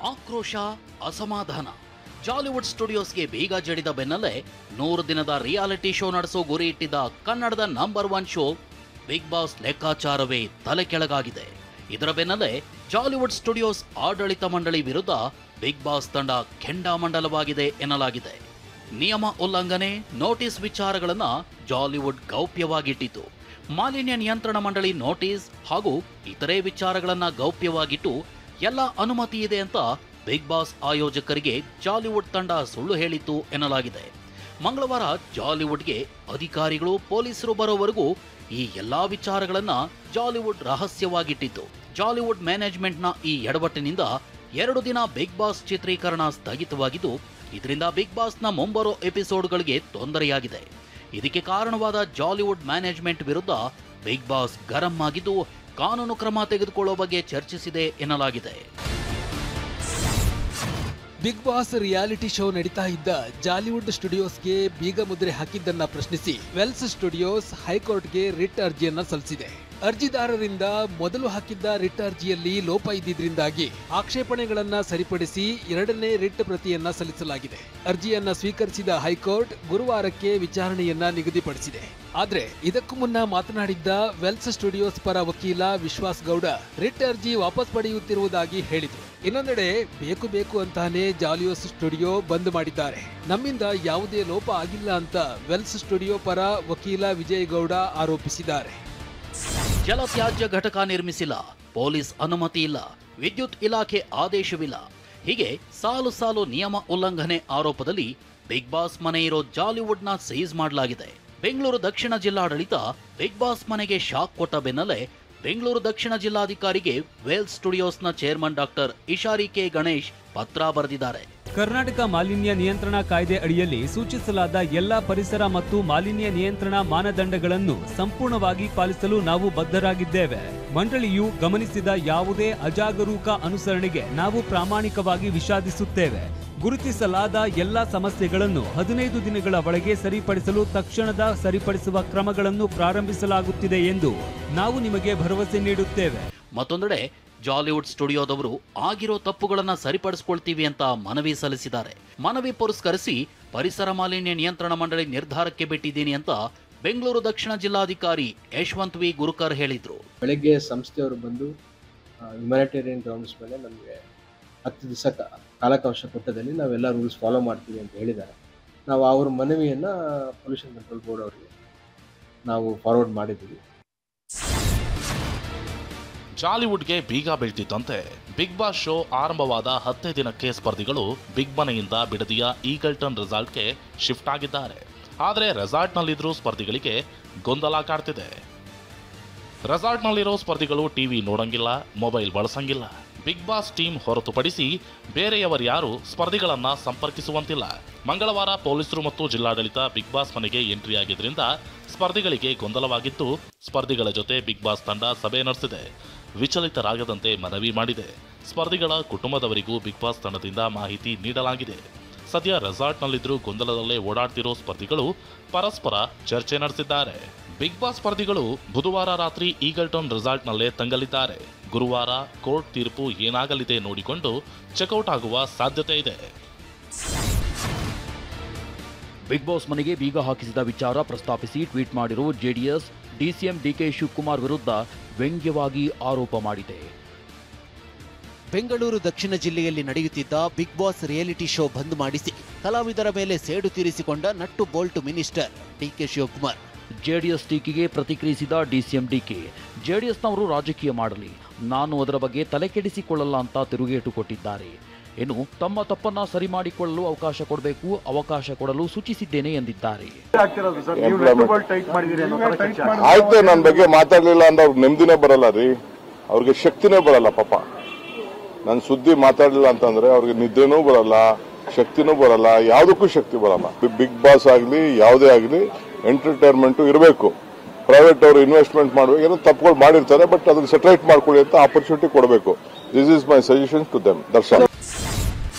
ಆಕ್ರೋಶ, ಅಸಮಾಧಾನ. ಜಾಲಿವುಡ್ ಸ್ಟುಡಿಯೋಸ್ಗೆ ಬೀಗ ಜಡಿದ ಬೆನ್ನಲ್ಲೇ 100 ದಿನದ ರಿಯಾಲಿಟಿ ಶೋ ನಡೆಸೋ ಗುರಿ ಇಟ್ಟಿದ್ದ ಕನ್ನಡದ ನಂಬರ್ 1 ಶೋ ಬಿಗ್ ಬಾಸ್ ಲೆಕ್ಕಾಚಾರವೇ ತಲೆ ಕೆಳಗಾಗಿದೆ. ಇದರ ಬೆನ್ನಲ್ಲೇ ಜಾಲಿವುಡ್ ಸ್ಟುಡಿಯೋಸ್ ಆಡಳಿತ ಮಂಡಳಿ ವಿರುದ್ಧ ಬಿಗ್ ಬಾಸ್ ತಂಡ ಕೆಂಡಾಮಂಡಲವಾಗಿದೆ ಎನ್ನಲಾಗಿದೆ. ನಿಯಮ ಉಲ್ಲಂಘನೆ, ನೋಟಿಸ್ ವಿಚಾರಗಳನ್ನ ಜಾಲಿವುಡ್ ಗೌಪ್ಯವಾಗಿಟ್ಟಿತು. ಮಾಲಿನ್ಯ ನಿಯಂತ್ರಣ ಮಂಡಳಿ ನೋಟಿಸ್ ಹಾಗೂ ಇತರೆ ವಿಚಾರಗಳನ್ನ ಗೌಪ್ಯವಾಗಿಟ್ಟು ಎಲ್ಲ ಅನುಮತಿ ಇದೆ ಅಂತ ಬಿಗ್ ಬಾಸ್ ಆಯೋಜಕರಿಗೆ ಜಾಲಿವುಡ್ ತಂಡ ಸುಳ್ಳು ಹೇಳಿತ್ತು ಎನ್ನಲಾಗಿದೆ. ಮಂಗಳವಾರ ಜಾಲಿವುಡ್ಗೆ ಅಧಿಕಾರಿಗಳು, ಪೊಲೀಸರು ಬರೋವರೆಗೂ ಈ ಎಲ್ಲಾ ವಿಚಾರಗಳನ್ನ ಜಾಲಿವುಡ್ ರಹಸ್ಯವಾಗಿಟ್ಟಿತ್ತು. ಜಾಲಿವುಡ್ ಮ್ಯಾನೇಜ್ಮೆಂಟ್ನ ಈ ಎಡವಟ್ಟಿನಿಂದ 2 ದಿನ ಬಿಗ್ ಬಾಸ್ ಚಿತ್ರೀಕರಣ ಸ್ಥಗಿತವಾಗಿದ್ದು, ಇದರಿಂದ ಬಿಗ್ ಬಾಸ್ನ ಮುಂಬರೋ ಎಪಿಸೋಡ್ಗಳಿಗೆ ತೊಂದರೆಯಾಗಿದೆ. ಇದಕ್ಕೆ ಕಾರಣವಾದ ಜಾಲಿವುಡ್ ಮ್ಯಾನೇಜ್ಮೆಂಟ್ ವಿರುದ್ಧ ಬಿಗ್ ಬಾಸ್ ಗರಂ ಆಗಿದ್ದು, ಕಾನೂನು ಕ್ರಮ ತೆಗೆದುಕೊಳ್ಳೋ ಬಗ್ಗೆ ಚರ್ಚಿಸಿದೆ ಎನ್ನಲಾಗಿದೆ. ಬಿಗ್ ಬಾಸ್ ರಿಯಾಲಿಟಿ ಶೋ ನಡೀತಾ ಇದ್ದ ಜಾಲಿವುಡ್ ಸ್ಟುಡಿಯೋಸ್ಗೆ ಬೀಗ ಮುದ್ರೆ ಹಾಕಿದ್ದನ್ನ ಪ್ರಶ್ನಿಸಿ ವೆಲ್ಸ್ ಸ್ಟುಡಿಯೋಸ್ ಹೈಕೋರ್ಟ್ಗೆ ರಿಟ್ ಅರ್ಜಿಯನ್ನ ಸಲ್ಲಿಸಿದೆ. ಅರ್ಜಿದಾರರಿಂದ ಮೊದಲು ಹಾಕಿದ್ದ ರಿಟ್ ಅರ್ಜಿಯಲ್ಲಿ ಲೋಪ ಇದ್ದಿದ್ರಿಂದಾಗಿ ಆಕ್ಷೇಪಣೆಗಳನ್ನ ಸರಿಪಡಿಸಿ 2ನೇ ರಿಟ್ ಪ್ರತಿಯನ್ನ ಸಲ್ಲಿಸಲಾಗಿದೆ. ಅರ್ಜಿಯನ್ನ ಸ್ವೀಕರಿಸಿದ ಹೈಕೋರ್ಟ್ ಗುರುವಾರಕ್ಕೆ ವಿಚಾರಣೆಯನ್ನ ನಿಗದಿಪಡಿಸಿದೆ. ಆದ್ರೆ ಇದಕ್ಕೂ ಮುನ್ನ ಮಾತನಾಡಿದ್ದ ವೆಲ್ಸ್ ಸ್ಟುಡಿಯೋಸ್ ಪರ ವಕೀಲ ವಿಶ್ವಾಸ್ ಗೌಡ ರಿಟ್ ಅರ್ಜಿ ವಾಪಸ್ ಪಡೆಯುತ್ತಿರುವುದಾಗಿ ಹೇಳಿದರು. ಇನ್ನೊಂದೆಡೆ ಬೇಕು ಅಂತಾನೆ ಜಾಲಿಯೋಸ್ ಸ್ಟುಡಿಯೋ ಬಂದ್ ಮಾಡಿದ್ದಾರೆ, ನಮ್ಮಿಂದ ಯಾವುದೇ ಲೋಪ ಆಗಿಲ್ಲ ಅಂತ ವೆಲ್ಸ್ ಸ್ಟುಡಿಯೋ ಪರ ವಕೀಲ ವಿಜಯ್ ಗೌಡ ಆರೋಪಿಸಿದ್ದಾರೆ. ಜಲತ್ಯಾಜ್ಯ ಘಟಕ ನಿರ್ಮಿಸಿಲ್ಲ, ಪೊಲೀಸ್ ಅನುಮತಿ ಇಲ್ಲ, ವಿದ್ಯುತ್ ಇಲಾಖೆ ಆದೇಶವಿಲ್ಲ, ಹೀಗೆ ಸಾಲು ನಿಯಮ ಉಲ್ಲಂಘನೆ ಆರೋಪದಲ್ಲಿ ಬಿಗ್ ಬಾಸ್ ಮನೆ ಇರೋ ಜಾಲಿವುಡ್ನ ಸೀಸ್ ಮಾಡಲಾಗಿದೆ. ಬೆಂಗಳೂರು ದಕ್ಷಿಣ ಜಿಲ್ಲಾಡಳಿತ ಬಿಗ್ ಬಾಸ್ ಮನೆಗೆ ಶಾಕ್ ಕೊಟ್ಟ ಬೆನ್ನಲ್ಲೇ ಬೆಂಗಳೂರು ದಕ್ಷಿಣ ಜಿಲ್ಲಾಧಿಕಾರಿಗೆ ವೇಲ್ಸ್ ಸ್ಟುಡಿಯೋಸ್ನ chairman doctor Ishari K Ganesh ಪತ್ರ ಬರೆದಿದ್ದಾರೆ. ಕರ್ನಾಟಕ ಮಾಲಿನ್ಯ ನಿಯಂತ್ರಣ ಕಾಯ್ದೆ ಅಡಿಯಲ್ಲಿ ಸೂಚಿಸಲಾದ ಎಲ್ಲ ಪರಿಸರ ಮತ್ತು ಮಾಲಿನ್ಯ ನಿಯಂತ್ರಣ ಮಾನದಂಡಗಳನ್ನು ಸಂಪೂರ್ಣವಾಗಿ ಪಾಲಿಸಲು ನಾವು ಬದ್ಧರಾಗಿದ್ದೇವೆ. ಮಂಡಳಿಯು ಗಮನಿಸಿದ ಯಾವುದೇ ಅಜಾಗರೂಕ ಅನುಸರಣೆಗೆ ನಾವು ಪ್ರಾಮಾಣಿಕವಾಗಿ ವಿಷಾದಿಸುತ್ತೇವೆ. ಗುರುತಿಸಲಾದ ಎಲ್ಲ ಸಮಸ್ಯೆಗಳನ್ನು 15 ದಿನಗಳ ಒಳಗೆ ಸರಿಪಡಿಸಲು ತಕ್ಷಣದ ಸರಿಪಡಿಸುವ ಕ್ರಮಗಳನ್ನು ಪ್ರಾರಂಭಿಸಲಾಗುತ್ತಿದೆ ಎಂದು ನಾವು ನಿಮಗೆ ಭರವಸೆ ನೀಡುತ್ತೇವೆ. ಮತ್ತೊಂದೆಡೆ ಜಾಲಿವುಡ್ ಸ್ಟುಡಿಯೋದವರು ಆಗಿರೋ ತಪ್ಪುಗಳನ್ನ ಸರಿಪಡಿಸಿಕೊಳ್ತೀವಿ ಅಂತ ಮನವಿ ಸಲ್ಲಿಸಿದ್ದಾರೆ. ಮನವಿ ಪುರಸ್ಕರಿಸಿ ಪರಿಸರ ಮಾಲಿನ್ಯ ನಿಯಂತ್ರಣ ಮಂಡಳಿ ನಿರ್ಧಾರಕ್ಕೆ ಬಿಟ್ಟಿದ್ದೀನಿ ಅಂತ ಬೆಂಗಳೂರು ದಕ್ಷಿಣ ಜಿಲ್ಲಾಧಿಕಾರಿ ಯಶವಂತ್ ವಿ ಗುರುಕರ್ ಹೇಳಿದ್ರು. ಬೆಳಗ್ಗೆ ಸಂಸ್ಥೆಯವರು ಬಂದು ಹ್ಯುಮ್ಯಾನಿಟೇರಿಯನ್ ಗ್ರೌಂಡ್ಸ್ ಮೇಲೆ ನಮಗೆ 10 ದಿವಸ ಕಾಲಾವಕಾಶ ಕೊಟ್ಟದಲ್ಲಿ ನಾವೆಲ್ಲ ರೂಲ್ಸ್ ಫಾಲೋ ಮಾಡ್ತೀವಿ ಅಂತ ಹೇಳಿದ್ದಾರೆ. ನಾವು ಅವ್ರ ಮನವಿಯನ್ನು ಪೊಲ್ಯೂಷನ್ ಕಂಟ್ರೋಲ್ ಬೋರ್ಡ್ ಅವರಿಗೆ ನಾವು ಫಾರ್ವರ್ಡ್ ಮಾಡಿದ್ದೀವಿ. ಜಾಲಿವುಡ್ಗೆ ಬೀಗ ಬೀಳ್ತಿದ್ದಂತೆ ಬಿಗ್ ಬಾಸ್ ಶೋ ಆರಂಭವಾದ 10 ದಿನಕ್ಕೆ ಸ್ಪರ್ಧಿಗಳು ಬಿಗ್ ಮನೆಯಿಂದ ಬಿಡದಿಯ ಈಗಲ್ಟನ್ ರೆಸಾರ್ಟ್ಗೆ ಶಿಫ್ಟ್ ಆಗಿದ್ದಾರೆ. ಆದರೆ ರೆಸಾರ್ಟ್ನಲ್ಲಿದ್ದರೂ ಸ್ಪರ್ಧಿಗಳಿಗೆ ಗೊಂದಲ ಕಾಡ್ತಿದೆ. ರೆಸಾರ್ಟ್ನಲ್ಲಿರೋ ಸ್ಪರ್ಧಿಗಳು ಟಿವಿ ನೋಡಂಗಿಲ್ಲ, ಮೊಬೈಲ್ ಬಳಸಂಗಿಲ್ಲ. ಬಿಗ್ ಬಾಸ್ ಟೀಮ್ ಹೊರತುಪಡಿಸಿ ಬೇರೆಯವರ್ಯಾರು ಸ್ಪರ್ಧಿಗಳನ್ನ ಸಂಪರ್ಕಿಸುವಂತಿಲ್ಲ. ಮಂಗಳವಾರ ಪೊಲೀಸರು ಮತ್ತು ಜಿಲ್ಲಾಡಳಿತ ಬಿಗ್ ಬಾಸ್ ಮನೆಗೆ ಎಂಟ್ರಿ ಆಗಿದ್ರಿಂದ ಸ್ಪರ್ಧಿಗಳಿಗೆ ಗೊಂದಲವಾಗಿತ್ತು. ಸ್ಪರ್ಧಿಗಳ ಜೊತೆ ಬಿಗ್ ಬಾಸ್ ತಂಡ ಸಭೆ ನಡೆಸಿದೆ. ವಿಚಲಿತರಾಗದಂತೆ ಮನವಿ ಮಾಡಿದೆ. ಸ್ಪರ್ಧಿಗಳ ಕುಟುಂಬದವರಿಗೂ ಬಿಗ್ ಬಾಸ್ ತಂಡದಿಂದ ಮಾಹಿತಿ ನೀಡಲಾಗಿದೆ. ಸದ್ಯ ರೆಸಾರ್ಟ್ನಲ್ಲಿದ್ದರೂ ಗೊಂದಲದಲ್ಲೇ ಓಡಾಡ್ತಿರೋ ಸ್ಪರ್ಧಿಗಳು ಪರಸ್ಪರ ಚರ್ಚೆ ನಡೆಸಿದ್ದಾರೆ. ಬಿಗ್ ಬಾಸ್ ಸ್ಪರ್ಧಿಗಳು ಬುಧವಾರ ರಾತ್ರಿ ಈಗಲ್ಟನ್ ರೆಸಾರ್ಟ್ನಲ್ಲೇ ತಂಗಲಿದ್ದಾರೆ. ಗುರುವಾರ ಕೋರ್ಟ್ ತೀರ್ಪು ಏನಾಗಲಿದೆ ನೋಡಿಕೊಂಡು ಚೆಕ್ಔಟ್ ಆಗುವ ಸಾಧ್ಯತೆ ಇದೆ. ಬಿಗ್ ಬಾಸ್ ಮನೆಗೆ ಬೀಗ ಹಾಕಿಸಿದ ವಿಚಾರ ಪ್ರಸ್ತಾಪಿಸಿ ಟ್ವೀಟ್ ಮಾಡಿರುವ ಜೆಡಿಎಸ್ ಡಿಸಿಎಂ ಡಿಕೆ ಶಿವಕುಮಾರ್ ವಿರುದ್ಧ ವ್ಯಂಗ್ಯವಾಗಿ ಆರೋಪ ಮಾಡಿದೆ. ಬೆಂಗಳೂರು ದಕ್ಷಿಣ ಜಿಲ್ಲೆಯಲ್ಲಿ ನಡೆಯುತ್ತಿದ್ದ ಬಿಗ್ ಬಾಸ್ ರಿಯಾಲಿಟಿ ಶೋ ಬಂದ್ ಮಾಡಿಸಿ ಕಲಾವಿದರ ಮೇಲೆ ಸೇಡು ತೀರಿಸಿಕೊಂಡ nut bolt minister DK Shivakumar. JDS ಟೀಕೆಗೆ ಪ್ರತಿಕ್ರಿಯಿಸಿದ ಡಿಸಿಎಂ ಡಿಕೆ, ಜೆಡಿಎಸ್ನವರು ರಾಜಕೀಯ ಮಾಡಲಿ, ನಾನು ಅದರ ಬಗ್ಗೆ ತಲೆಕೆಡಿಸಿಕೊಳ್ಳಲ್ಲ ಅಂತ ತಿರುಗೇಟು ಕೊಟ್ಟಿದ್ದಾರೆ. ಇನ್ನು ತಮ್ಮ ತಪ್ಪನ್ನ ಸರಿ ಮಾಡಿಕೊಳ್ಳಲು ಅವಕಾಶ ಕೊಡಬೇಕು, ಅವಕಾಶ ಕೊಡಲು ಸೂಚಿಸಿದ್ದೇನೆ ಎಂದಿದ್ದಾರೆ. ಆಯ್ತು, ನನ್ನ ಬಗ್ಗೆ ಮಾತಾಡಲಿಲ್ಲ ಅಂದ್ರೆ ಅವ್ರಿಗೆ ನೆಮ್ಮದಿನೇ ಬರಲ್ಲ ರೀ, ಅವ್ರಿಗೆ ಶಕ್ತಿನೇ ಬರಲ್ಲ. ಪಾಪ ನನ್ನ ಸುದ್ದಿ ಮಾತಾಡಲಿಲ್ಲ ಅಂತಂದ್ರೆ ಅವ್ರಿಗೆ ನಿದ್ದೆನೂ ಬರಲ್ಲ, ಶಕ್ತಿನೂ ಬರಲ್ಲ, ಯಾವುದಕ್ಕೂ ಶಕ್ತಿ ಬರಲ್ಲ. ಬಿಗ್ ಬಾಸ್ ಆಗಲಿ ಯಾವುದೇ ಆಗಲಿ ಎಂಟರ್ಟೈನ್ಮೆಂಟ್ ಇರಬೇಕು. ಪ್ರೈವೇಟ್ ಅವರು ಇನ್ವೆಸ್ಟ್ಮೆಂಟ್ ಮಾಡಬೇಕು, ಏನೋ ತಪ್ಪುಗಳು ಮಾಡಿರ್ತಾರೆ, ಬಟ್ ಅದನ್ನ ಸೆಟರೇಟ್ ಮಾಡ್ಕೊಳ್ಳಿ ಅಂತ ಆಪರ್ಚುನಿಟಿ ಕೊಡಬೇಕು. This is my suggestion to them. That's all.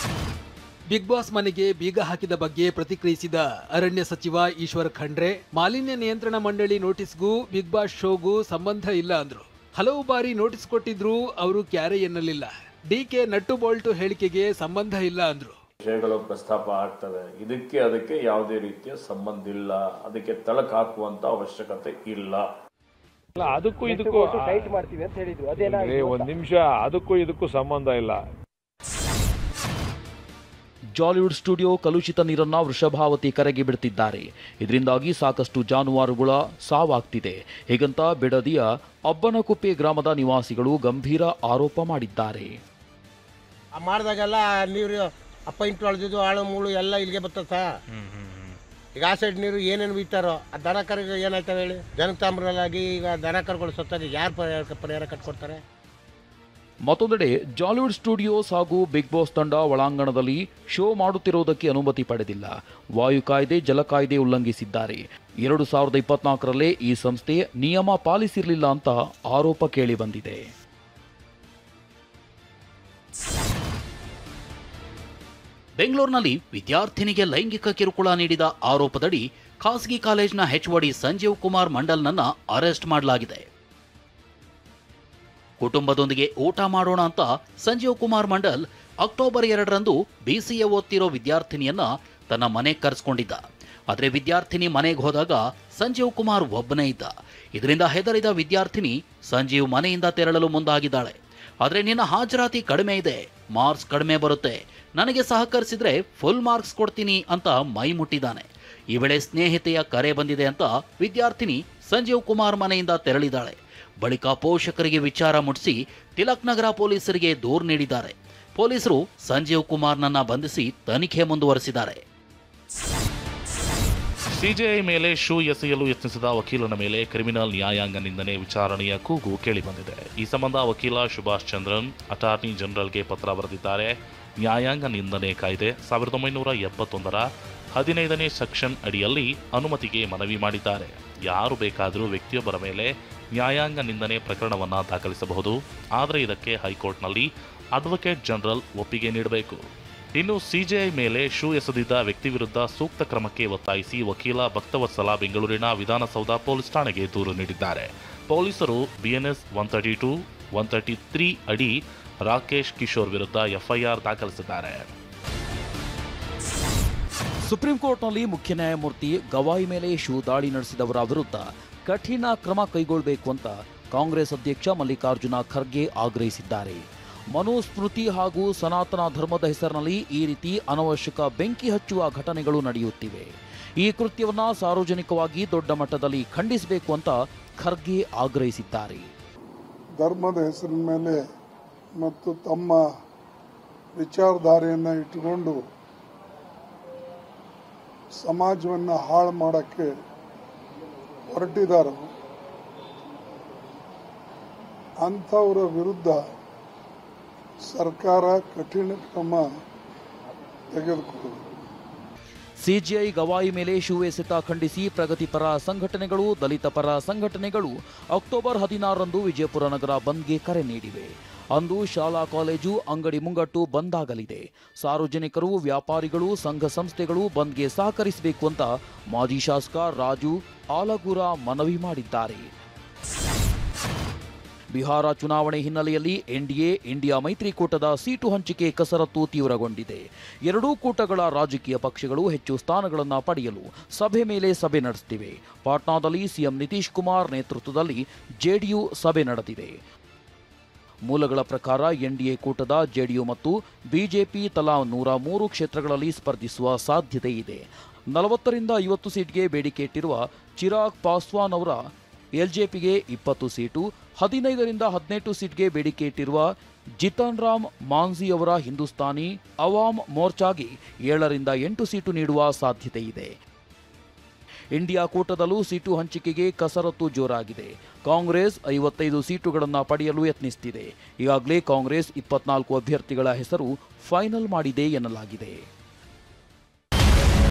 Big boss ಮನೆಗೆ ಬೀಗ ಹಾಕಿದ ಬಗ್ಗೆ ಪ್ರತಿಕ್ರಿಯಿಸಿದ ಅರಣ್ಯ ಸಚಿವ ಈಶ್ವರ್ ಖಂಡ್ರೆ, ಮಾಲಿನ್ಯ ನಿಯಂತ್ರಣ ಮಂಡಳಿ ನೋಟಿಸ್ಗೂ ಬಿಗ್ ಬಾಸ್ ಶೋಗೂ ಸಂಬಂಧ ಇಲ್ಲ ಅಂದ್ರು. ಹಲವು ಬಾರಿ ನೋಟಿಸ್ ಕೊಟ್ಟಿದ್ರು, ಅವರು ಕ್ಯಾರೆ ಎನ್ನಲಿಲ್ಲ. ಡಿಕೆ ನಟ್ಟು ಬೋಲ್ಟು ಹೇಳಿಕೆಗೆ ಸಂಬಂಧ ಇಲ್ಲ ಅಂದ್ರು. ವಿಷಯಗಳು ಪ್ರಸ್ತಾಪ ಆಗ್ತವೆ, ಅದಕ್ಕೆ ಯಾವುದೇ ರೀತಿಯ ಸಂಬಂಧ ಇಲ್ಲ, ಅದಕ್ಕೆ ತಳಕು ಹಾಕುವಂತ ಅವಶ್ಯಕತೆ ಇಲ್ಲ. ಅದಕ್ಕೂ ಇದಕ್ಕೂ ಟೈಟ್ ಮಾಡ್ತೀವಿ ಅಂತ ಹೇಳಿದ್ರು. ಒಂದ್ ನಿಮಿಷ, ಅದಕ್ಕೂ ಇದಕ್ಕೂ ಸಂಬಂಧ ಇಲ್ಲ. ಜಾಲಿವುಡ್ ಸ್ಟುಡಿಯೋ ಕಲುಷಿತ ನೀರನ್ನ ವೃಷಭಾವತಿ ಕರೆಗೆ ಬಿಡುತ್ತಿದ್ದಾರೆ. ಇದರಿಂದಾಗಿ ಸಾಕಷ್ಟು ಜಾನುವಾರುಗಳ ಸಾವಾಗ್ತಿದೆ. ಹೀಗಂತ ಬಿಡದಿಯ ಅಬ್ಬನಕುಪ್ಪೆ ಗ್ರಾಮದ ನಿವಾಸಿಗಳು ಗಂಭೀರ ಆರೋಪ ಮಾಡಿದ್ದಾರೆ. ಮಾಡಿದಾಗೆಲ್ಲ ನೀರು ಅಪ್ಪ ಇಂಟು ಅಳ್ದಿದ್ದು ಆಳು ಮೂಳು ಎಲ್ಲ ಇಲ್ಲಿಗೆ ಬರ್ತದ. ಈಗ ಆ ಸೈಡ್ ನೀರು ಏನೇನು ಬೀತಾರೋ ಆ ದನ ಕರಿಗೆ ಏನಾಯ್ತವೆ ಹೇಳಿ. ಜನಕ್ಕೆ ತಾಮ್ರಲಾಗಿ ಈಗ ದನ ಕರುಗಳು ಸತ್ತಾಗ ಯಾರು ಪರಿಹಾರ ಕಟ್ಕೊಡ್ತಾರೆ? ಮತ್ತೊಂದೆಡೆ ಜಾಲಿವುಡ್ ಸ್ಟುಡಿಯೋಸ್ ಹಾಗೂ ಬಿಗ್ ಬಾಸ್ ತಂಡ ಒಳಾಂಗಣದಲ್ಲಿ ಶೋ ಮಾಡುತ್ತಿರುವುದಕ್ಕೆ ಅನುಮತಿ ಪಡೆದಿಲ್ಲ. ವಾಯು ಕಾಯ್ದೆ, ಜಲ ಕಾಯ್ದೆ ಉಲ್ಲಂಘಿಸಿದ್ದಾರೆ. 2024ರಲ್ಲೇ ಈ ಸಂಸ್ಥೆ ನಿಯಮ ಪಾಲಿಸಿರಲಿಲ್ಲ ಅಂತ ಆರೋಪ ಕೇಳಿಬಂದಿದೆ. ಬೆಂಗಳೂರಿನಲ್ಲಿ ವಿದ್ಯಾರ್ಥಿನಿಗೆ ಲೈಂಗಿಕ ಕಿರುಕುಳ ನೀಡಿದ ಆರೋಪದಡಿ ಖಾಸಗಿ ಕಾಲೇಜಿನ HOD ಸಂಜೀವ್ ಕುಮಾರ್ ಮಂಡಲ್ನನ್ನ ಅರೆಸ್ಟ್ ಮಾಡಲಾಗಿದೆ. ಕುಟುಂಬದೊಂದಿಗೆ ಊಟ ಮಾಡೋಣ ಅಂತ ಸಂಜೀವ್ ಕುಮಾರ್ ಮಂಡಲ್ ಅಕ್ಟೋಬರ್ 2ರಂದು BCA ಓದ್ತಿರೋ ವಿದ್ಯಾರ್ಥಿನಿಯನ್ನ ತನ್ನ ಮನೆಗೆ ಕರೆಸ್ಕೊಂಡಿದ್ದ. ಆದರೆ ವಿದ್ಯಾರ್ಥಿನಿ ಮನೆಗೆ ಹೋದಾಗ ಸಂಜೀವ್ ಕುಮಾರ್ ಒಬ್ಬನೇ ಇದ್ದ. ಇದರಿಂದ ಹೆದರಿದ ವಿದ್ಯಾರ್ಥಿನಿ ಸಂಜೀವ್ ಮನೆಯಿಂದ ತೆರಳಲು ಮುಂದಾಗಿದ್ದಾಳೆ. ಆದರೆ ನಿನ್ನ ಹಾಜರಾತಿ ಕಡಿಮೆ ಇದೆ, ಮಾರ್ಕ್ಸ್ ಕಡಿಮೆ ಬರುತ್ತೆ, ನನಗೆ ಸಹಕರಿಸಿದ್ರೆ ಫುಲ್ ಮಾರ್ಕ್ಸ್ ಕೊಡ್ತೀನಿ ಅಂತ ಮೈ ಮುಟ್ಟಿದ್ದಾನೆ. ಈ ವೇಳೆ ಸ್ನೇಹಿತೆಯ ಕರೆ ಬಂದಿದೆ ಅಂತ ವಿದ್ಯಾರ್ಥಿನಿ ಸಂಜೀವ್ ಕುಮಾರ್ ಮನೆಯಿಂದ ತೆರಳಿದ್ದಾಳೆ. ಬಳಿಕ ಪೋಷಕರಿಗೆ ವಿಚಾರ ಮುಟ್ಟಿಸಿ ತಿಲಕ್ ನಗರ ಪೊಲೀಸರಿಗೆ ದೂರು ನೀಡಿದ್ದಾರೆ. ಪೊಲೀಸರು ಸಂಜೀವ್ ಕುಮಾರ್ನನ್ನ ಬಂಧಿಸಿ ತನಿಖೆ ಮುಂದುವರೆಸಿದ್ದಾರೆ. ಸಿಜೆಐ ಮೇಲೆ ಶೂ ಎಸೆಯಲು ಯತ್ನಿಸಿದ ವಕೀಲನ ಮೇಲೆ ಕ್ರಿಮಿನಲ್ ನ್ಯಾಯಾಂಗ ನಿಂದನೆ ವಿಚಾರಣೆಯ ಕೂಗು ಕೇಳಿಬಂದಿದೆ. ಈ ಸಂಬಂಧ ವಕೀಲ ಸುಭಾಷ್ ಚಂದ್ರನ್ ಅಟಾರ್ನಿ ಜನರಲ್ಗೆ ಪತ್ರ ಬರೆದಿದ್ದಾರೆ. ನ್ಯಾಯಾಂಗ ನಿಂದನೆ ಕಾಯ್ದೆ 1971ರ 15ನೇ ಸೆಕ್ಷನ್ ಅಡಿಯಲ್ಲಿ ಅನುಮತಿಗೆ ಮನವಿ ಮಾಡಿದ್ದಾರೆ. ಯಾರು ಬೇಕಾದರೂ ವ್ಯಕ್ತಿಯೊಬ್ಬರ ಮೇಲೆ ನ್ಯಾಯಾಂಗ ನಿಂದನೆ ಪ್ರಕರಣವನ್ನು ದಾಖಲಿಸಬಹುದು. ಆದರೆ ಇದಕ್ಕೆ ಹೈಕೋರ್ಟ್ನಲ್ಲಿ ಅಡ್ವೊಕೇಟ್ ಜನರಲ್ ಒಪ್ಪಿಗೆ ನೀಡಬೇಕು. ಇನ್ನು ಸಿಜೆಐ ಮೇಲೆ ಶೂ ಎಸೆದಿದ್ದ ವ್ಯಕ್ತಿ ವಿರುದ್ಧ ಸೂಕ್ತ ಕ್ರಮಕ್ಕೆ ಒತ್ತಾಯಿಸಿ ವಕೀಲ ಭಕ್ತವತ್ಸಲ ಬೆಂಗಳೂರಿನ ವಿಧಾನಸೌಧ ಪೊಲೀಸ್ ಠಾಣೆಗೆ ದೂರು ನೀಡಿದ್ದಾರೆ. ಪೊಲೀಸರು BNS 132, 133 ಅಡಿ ರಾಕೇಶ್ ಕಿಶೋರ್ ವಿರುದ್ಧ FIR ದಾಖಲಿಸಿದ್ದಾರೆ. ಸುಪ್ರೀಂ ಕೋರ್ಟ್ನಲ್ಲಿ ಮುಖ್ಯ ನ್ಯಾಯಮೂರ್ತಿ ಗವಾಯಿ ಮೇಲೆ ಶೂ ದಾಳಿ ನಡೆಸಿದವರ ವಿರುದ್ಧ ಕಠಿಣ ಕ್ರಮ ಕೈಗೊಳ್ಳಬೇಕು ಅಂತ ಕಾಂಗ್ರೆಸ್ ಅಧ್ಯಕ್ಷ ಮಲ್ಲಿಕಾರ್ಜುನ ಖರ್ಗೆ ಆಗ್ರಹಿಸಿದ್ದಾರೆ. ಮನುಸ್ಮೃತಿ ಹಾಗೂ ಸನಾತನ ಧರ್ಮದ ಹೆಸರಿನಲ್ಲಿ ಈ ರೀತಿ ಅನವಶ್ಯಕ ಬೆಂಕಿ ಹಚ್ಚುವ ಘಟನೆಗಳು ನಡೆಯುತ್ತಿವೆ. ಈ ಕೃತ್ಯವನ್ನ ಸಾರ್ವಜನಿಕವಾಗಿ ದೊಡ್ಡ ಮಟ್ಟದಲ್ಲಿ ಖಂಡಿಸಬೇಕು ಅಂತ ಖರ್ಗೆ ಆಗ್ರಹಿಸಿದ್ದಾರೆ. ಧರ್ಮದ ಹೆಸರಿನ ಮೇಲೆ ಮತ್ತು ತಮ್ಮ ವಿಚಾರಧಾರೆಯನ್ನು ಇಟ್ಟುಕೊಂಡು ಸಮಾಜವನ್ನು ಹಾಳು ಮಾಡೋಕ್ಕೆ ಹೊರಟಿದ್ದಾರೆ. ಅಂಥವರ ವಿರುದ್ಧ ಸರ್ಕಾರ ಕಠಿಣ ಕ್ರಮ ತೆಗೆದುಕೊಳ್ಳಬೇಕು. ಸಿಜೆಐ ಗವಾಯಿ ಮೇಲೆ ಶೂ ಎಸೆತ ಖಂಡಿಸಿ ಪ್ರಗತಿಪರ ಸಂಘಟನೆಗಳು, ದಲಿತ ಪರ ಸಂಘಟನೆಗಳು ಅಕ್ಟೋಬರ್ 16ರಂದು ವಿಜಯಪುರ ನಗರ ಬಂದ್ಗೆ ಕರೆ ನೀಡಿವೆ. ಅಂದು ಶಾಲಾ ಕಾಲೇಜು ಅಂಗಡಿ ಮುಂಗಟ್ಟು ಬಂದ್ ಆಗಲಿದೆ. ಸಾರ್ವಜನಿಕರು, ವ್ಯಾಪಾರಿಗಳು, ಸಂಘ ಸಂಸ್ಥೆಗಳು ಬಂದ್ಗೆ ಸಹಕರಿಸಬೇಕು ಅಂತ ಮಾಜಿ ಶಾಸಕ ರಾಜು ಆಲಗೂರ ಮನವಿ ಮಾಡಿದ್ದಾರೆ. ಬಿಹಾರ ಚುನಾವಣೆ ಹಿನ್ನೆಲೆಯಲ್ಲಿ NDA ಇಂಡಿಯಾ ಮೈತ್ರಿಕೂಟದ ಸೀಟು ಹಂಚಿಕೆ ಕಸರತ್ತು ತೀವ್ರಗೊಂಡಿದೆ. ಎರಡೂ ಕೂಟಗಳ ರಾಜಕೀಯ ಪಕ್ಷಗಳು ಹೆಚ್ಚು ಸ್ಥಾನಗಳನ್ನು ಪಡೆಯಲು ಸಭೆ ಮೇಲೆ ಸಭೆ ನಡೆಸುತ್ತಿವೆ. ಪಾಟ್ನಾದಲ್ಲಿ ಸಿಎಂ ನಿತೀಶ್ ಕುಮಾರ್ ನೇತೃತ್ವದಲ್ಲಿ JDU ಸಭೆ ನಡೆದಿದೆ. ಮೂಲಗಳ ಪ್ರಕಾರ NDA ಕೂಟದ JDU ಮತ್ತು ಬಿಜೆಪಿ ತಲಾ 103 ಕ್ಷೇತ್ರಗಳಲ್ಲಿ ಸ್ಪರ್ಧಿಸುವ ಸಾಧ್ಯತೆ ಇದೆ. 40ರಿಂದ 50 ಸೀಟ್ಗೆ ಬೇಡಿಕೆ ಇಟ್ಟಿರುವ ಚಿರಾಗ್ ಪಾಸ್ವಾನ್ ಅವರ LJPಗೆ 20 ಸೀಟು, 15ರಿಂದ 18 ಸೀಟ್ಗೆ ಬೇಡಿಕೆ ಇಟ್ಟಿರುವ ಜಿತನ್ ರಾಮ್ ಮಾಂಝಿ ಅವರ ಹಿಂದೂಸ್ತಾನಿ ಅವಾಮ್ ಮೋರ್ಚಾಗೆ 7ರಿಂದ 8 ಸೀಟು ನೀಡುವ ಸಾಧ್ಯತೆ ಇದೆ. ಇಂಡಿಯಾ ಕೂಟದಲ್ಲೂ ಸೀಟು ಹಂಚಿಕೆಗೆ ಕಸರತ್ತು ಜೋರಾಗಿದೆ. ಕಾಂಗ್ರೆಸ್ 55 ಸೀಟುಗಳನ್ನು ಪಡೆಯಲು ಯತ್ನಿಸುತ್ತಿದೆ. ಈಗಾಗಲೇ ಕಾಂಗ್ರೆಸ್ 24 ಅಭ್ಯರ್ಥಿಗಳ ಹೆಸರು ಫೈನಲ್ ಮಾಡಿದೆ ಎನ್ನಲಾಗಿದೆ.